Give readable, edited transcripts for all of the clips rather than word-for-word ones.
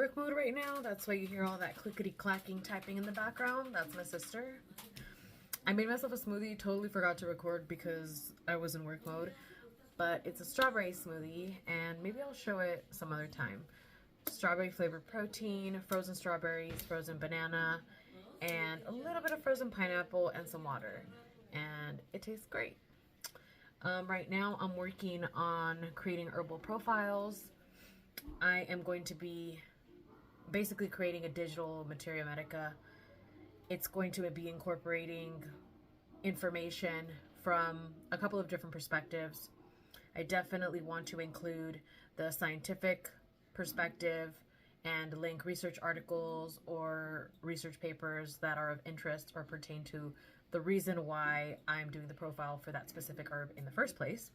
work mode right now. That's why you hear all that clickety-clacking typing in the background. That's my sister. I made myself a smoothie. Totally forgot to record because I was in work mode. But it's a strawberry smoothie, and maybe I'll show it some other time. Strawberry flavored protein, frozen strawberries, frozen banana, and a little bit of frozen pineapple and some water. And it tastes great. Right now I'm working on creating herbal profiles. I am going to be basically creating a digital materia medica. It's going to be incorporating information from a couple of different perspectives. I definitely want to include the scientific perspective and link research articles or research papers that are of interest or pertain to the reason why I'm doing the profile for that specific herb in the first place.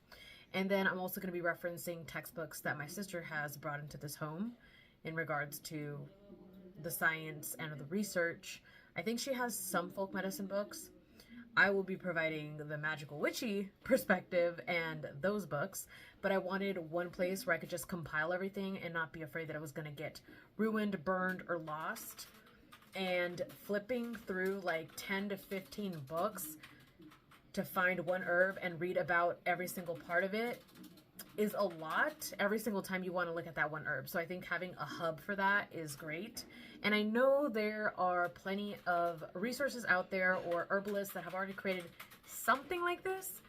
And then I'm also going to be referencing textbooks that my sister has brought into this home in regards to the science and the research. I think she has some folk medicine books. I will be providing the magical witchy perspective and those books, but I wanted one place where I could just compile everything and not be afraid that it was going to get ruined, burned, or lost. And flipping through like 10 to 15 books to find one herb and read about every single part of it is a lot every single time you want to look at that one herb. So I think having a hub for that is great. And I know there are plenty of resources out there or herbalists that have already created something like this,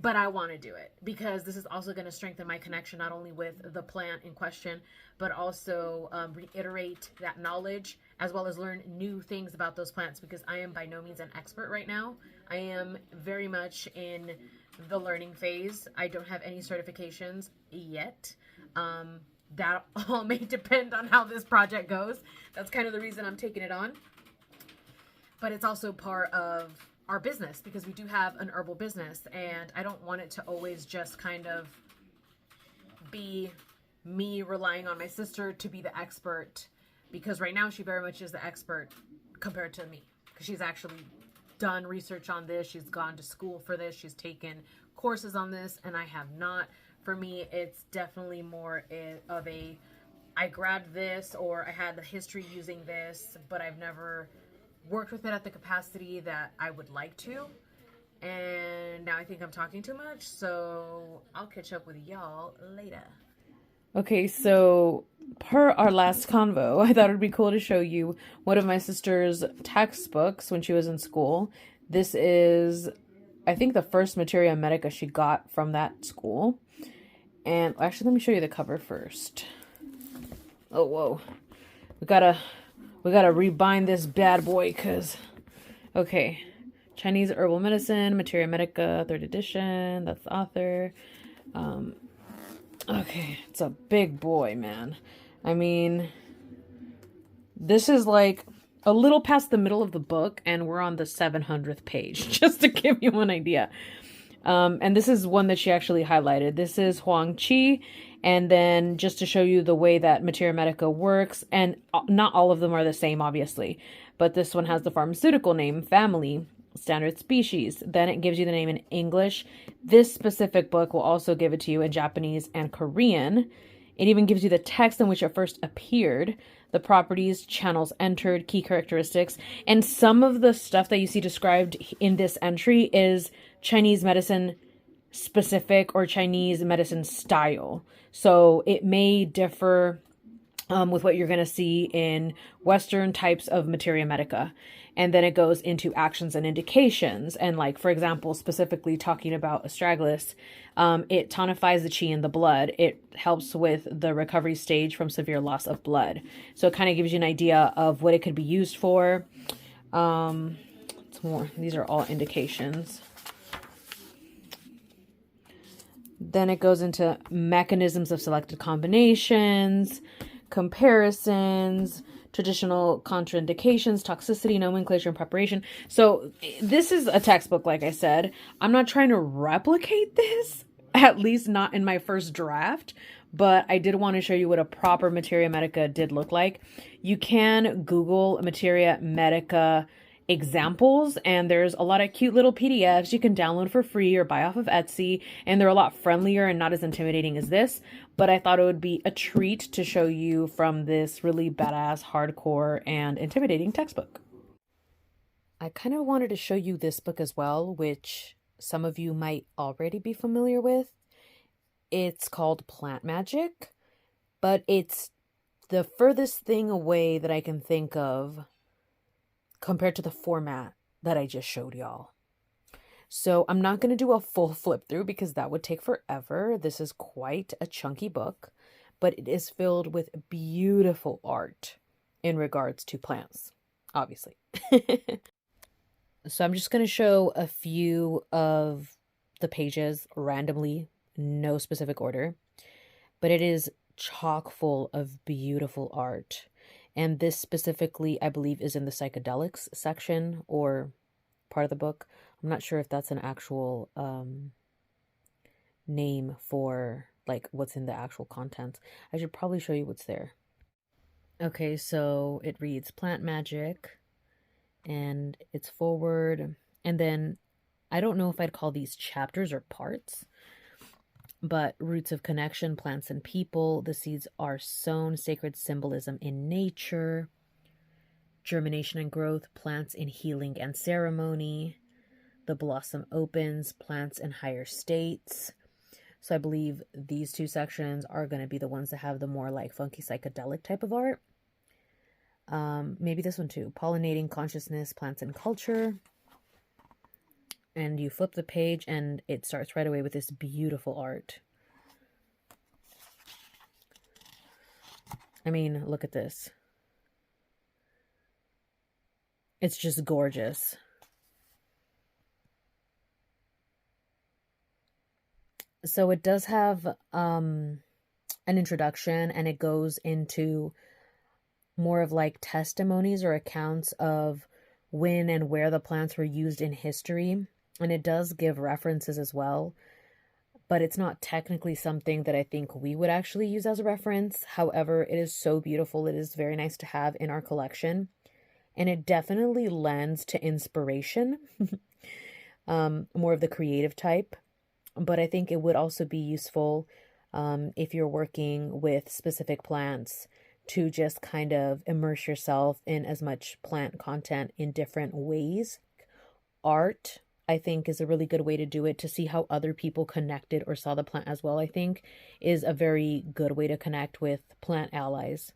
but I want to do it because this is also going to strengthen my connection not only with the plant in question, but also reiterate that knowledge as well as learn new things about those plants, because I am by no means an expert right now. I am very much in the learning phase. I don't have any certifications yet. That all may depend on how this project goes. That's kind of the reason I'm taking it on. But it's also part of our business because we do have an herbal business, and I don't want it to always just kind of be me relying on my sister to be the expert, because right now she very much is the expert compared to me, because she's actually done research on this. She's gone to school for this. She's taken courses on this, and I have not. For me, it's definitely more of a, I grabbed this or I had the history using this, but I've never worked with it at the capacity that I would like to. And now I think I'm talking too much, so I'll catch up with y'all later. Okay, so per our last convo, I thought it'd be cool to show you one of my sister's textbooks when she was in school. This is, I think, the first materia medica she got from that school. And actually, let me show you the cover first. Oh, whoa. We gotta rebind this bad boy, because, okay. Chinese Herbal Medicine, Materia Medica, 3rd edition. That's the author. Okay, it's a big boy, man. I mean, this is like a little past the middle of the book, and we're on the 700th page, just to give you an idea. And this is one that she actually highlighted. This is Huang Qi. And then just to show you the way that Materia Medica works, and not all of them are the same, obviously, but this one has the pharmaceutical name, family, standard species. Then it gives you the name in English. This specific book will also give it to you in Japanese and Korean. It even gives you the text in which it first appeared, the properties, channels entered, key characteristics, and some of the stuff that you see described in this entry is Chinese medicine specific or Chinese medicine style. So it may differ with what you're going to see in Western types of materia medica. And then it goes into actions and indications. And like, for example, specifically talking about astragalus, it tonifies the chi in the blood. It helps with the recovery stage from severe loss of blood. So it kind of gives you an idea of what it could be used for. It's more, these are all indications. Then it goes into mechanisms of selected combinations, comparisons, traditional contraindications, toxicity, nomenclature, and preparation. So this is a textbook, like I said. I'm not trying to replicate this, at least not in my first draft, but I did want to show you what a proper materia medica did look like. You can Google materia medica examples, and there's a lot of cute little PDFs you can download for free or buy off of Etsy, and they're a lot friendlier and not as intimidating as this, but I thought it would be a treat to show you from this really badass, hardcore, and intimidating textbook. I kind of wanted to show you this book as well, which some of you might already be familiar with. It's called Plant Magic, but it's the furthest thing away that I can think of compared to the format that I just showed y'all. So I'm not going to do a full flip through because that would take forever. This is quite a chunky book, but it is filled with beautiful art in regards to plants, obviously. So I'm just going to show a few of the pages randomly, no specific order, but it is chock full of beautiful art. And this specifically, I believe, is in the psychedelics section or part of the book. I'm not sure if that's an actual name for like what's in the actual contents. I should probably show you what's there. Okay, so it reads Plant Magic, and it's forward. And then I don't know if I'd call these chapters or parts, but roots of connection, plants and people, the seeds are sown, sacred symbolism in nature, germination and growth, plants in healing and ceremony, the blossom opens, plants in higher states. So I believe these two sections are going to be the ones that have the more like funky psychedelic type of art. Maybe this one too, pollinating consciousness, plants and culture. And you flip the page and it starts right away with this beautiful art. I mean, look at this. It's just gorgeous. So it does have an introduction, and it goes into more of like testimonies or accounts of when and where the plants were used in history. And it does give references as well, but it's not technically something that I think we would actually use as a reference. However, it is so beautiful. It is very nice to have in our collection, and it definitely lends to inspiration, more of the creative type. But I think it would also be useful if you're working with specific plants to just kind of immerse yourself in as much plant content in different ways. Art, I think, is a really good way to do it, to see how other people connected or saw the plant as well, I think, is a very good way to connect with plant allies.